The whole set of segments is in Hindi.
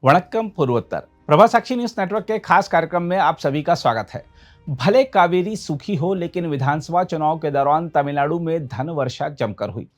वणक्कम पूर्वोत्तर प्रभा साक्षी न्यूज नेटवर्क के खास कार्यक्रम में आप सभी का स्वागत है। भले कावेरी सूखी हो, लेकिन विधानसभा चुनाव के दौरान तमिलनाडु में धन वर्षा जमकर हुई।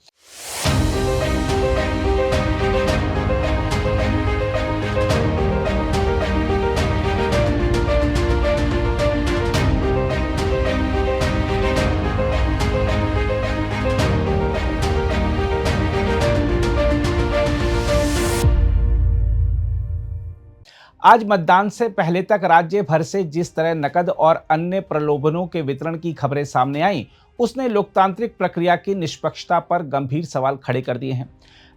आज मतदान से पहले तक राज्य भर से जिस तरह नकद और अन्य प्रलोभनों के वितरण की खबरें सामने आईं, उसने लोकतांत्रिक प्रक्रिया की निष्पक्षता पर गंभीर सवाल खड़े कर दिए हैं।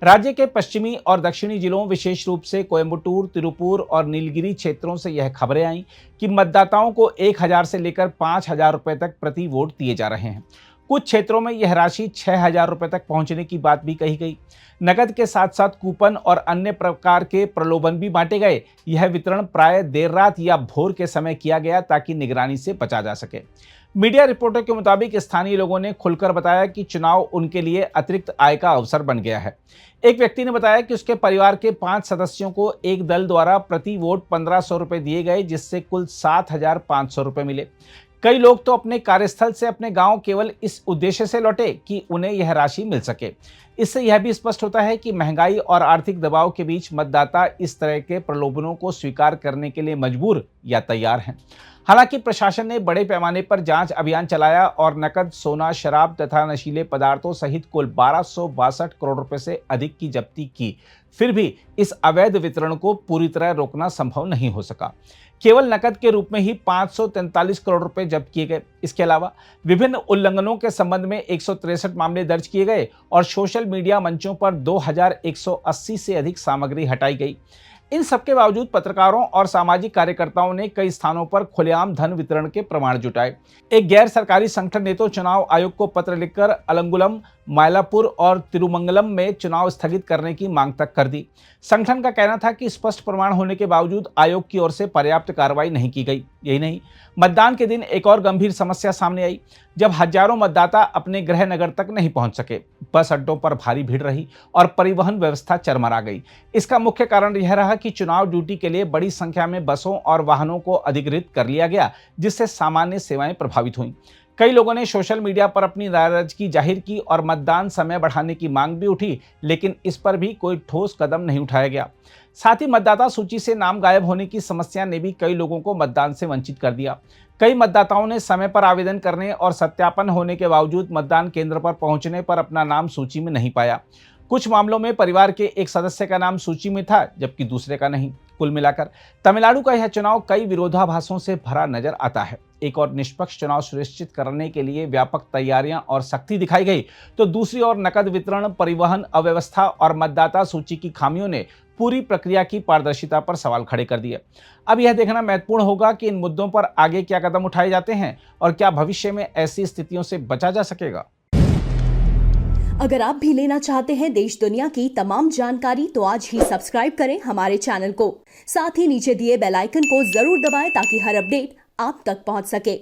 राज्य के पश्चिमी और दक्षिणी जिलों, विशेष रूप से कोयम्बटूर, तिरुपुर और नीलगिरी क्षेत्रों से यह खबरें आईं कि मतदाताओं को 1000 से लेकर 5000 रुपए तक प्रति वोट दिए जा रहे हैं। कुछ क्षेत्रों में यह राशि 6000 रुपए तक पहुंचने की बात भी कही गई। नकद के साथ साथ कूपन और अन्य प्रकार के प्रलोभन भी बांटे गए। यह वितरण प्राय देर रात या भोर के समय किया गया ताकि निगरानी से बचा जा सके। मीडिया रिपोर्टों के मुताबिक स्थानीय लोगों ने खुलकर बताया कि चुनाव उनके लिए अतिरिक्त आय का अवसर बन गया है। एक व्यक्ति ने बताया कि उसके परिवार के 5 सदस्यों को एक दल द्वारा प्रति वोट 1500 रुपए दिए गए, जिससे कुल 7500 रुपए मिले। कई लोग तो अपने कार्यस्थल से अपने गांव केवल इस उद्देश्य से लौटे कि उन्हें यह राशि मिल सके। इससे यह भी स्पष्ट होता है कि महंगाई और आर्थिक दबाव के बीच मतदाता इस तरह के प्रलोभनों को स्वीकार करने के लिए मजबूर या तैयार हैं। हालांकि प्रशासन ने बड़े पैमाने पर जांच अभियान चलाया और नकद, सोना, शराब तथा नशीले पदार्थों सहित कुल 1262 करोड़ रुपए से अधिक की जब्ती की। फिर भी इस अवैध वितरण को पूरी तरह रोकना संभव नहीं हो सका। केवल नकद के रूप में ही 543 करोड़ रुपए जब्त किए गए। इसके अलावा विभिन्न उल्लंघनों के संबंध में 163 मामले दर्ज किए गए और सोशल मीडिया मंचों पर 2180 से अधिक सामग्री हटाई गई। इन सबके बावजूद पत्रकारों और सामाजिक कार्यकर्ताओं ने कई स्थानों पर खुलेआम धन वितरण के प्रमाण जुटाए। एक गैर सरकारी संगठन ने तो चुनाव आयोग को पत्र लिखकर अलंगुलम, मायलापुर और तिरुमंगलम में चुनाव स्थगित करने की मांग तक कर दी। संगठन का कहना था कि स्पष्ट प्रमाण होने के बावजूद आयोग की ओर से पर्याप्त कार्रवाई नहीं की गई। यही नहीं, मतदान के दिन एक और गंभीर समस्या सामने आई, जब हजारों मतदाता अपने गृह नगर तक नहीं पहुंच सके। बस अड्डों पर भारी भीड़ रही और परिवहन व्यवस्था चरमरा गई। इसका मुख्य कारण यह रहा कि चुनाव ड्यूटी के लिए बड़ी संख्या में बसों और वाहनों को अधिग्रहित कर लिया गया, जिससे सामान्य सेवाएं प्रभावित हुईं। कई लोगों ने सोशल मीडिया पर अपनी नाराजगी जाहिर की और मतदान समय बढ़ाने की मांग भी उठी, लेकिन इस पर भी कोई ठोस कदम नहीं उठाया गया। साथ ही मतदाता सूची से नाम गायब होने की समस्या ने भी कई लोगों को मतदान से वंचित कर दिया। कई मतदाताओं ने समय पर आवेदन करने और सत्यापन होने के बावजूद मतदान केंद्र पर पहुंचने पर अपना नाम सूची में नहीं पाया। कुछ मामलों में परिवार के एक सदस्य का नाम सूची में था, जबकि दूसरे का नहीं। कुल मिलाकर तमिलनाडु का यह चुनाव कई विरोधाभासों से भरा नजर आता है। एक और निष्पक्ष चुनाव सुनिश्चित करने के लिए व्यापक तैयारियां और सख्ती दिखाई गई, तो दूसरी ओर नकद वितरण, परिवहन अव्यवस्था और मतदाता सूची की खामियों ने पूरी प्रक्रिया की पारदर्शिता पर सवाल खड़े कर दिए। अब यह देखना महत्वपूर्ण होगा कि इन मुद्दों पर आगे क्या कदम उठाए जाते हैं और क्या भविष्य में ऐसी स्थितियों से बचा जा सकेगा। अगर आप भी लेना चाहते हैं देश दुनिया की तमाम जानकारी, तो आज ही सब्सक्राइब करें हमारे चैनल को। साथ ही नीचे दिए बेल आइकन को जरूर दबाएं ताकि हर अपडेट आप तक पहुंच सके।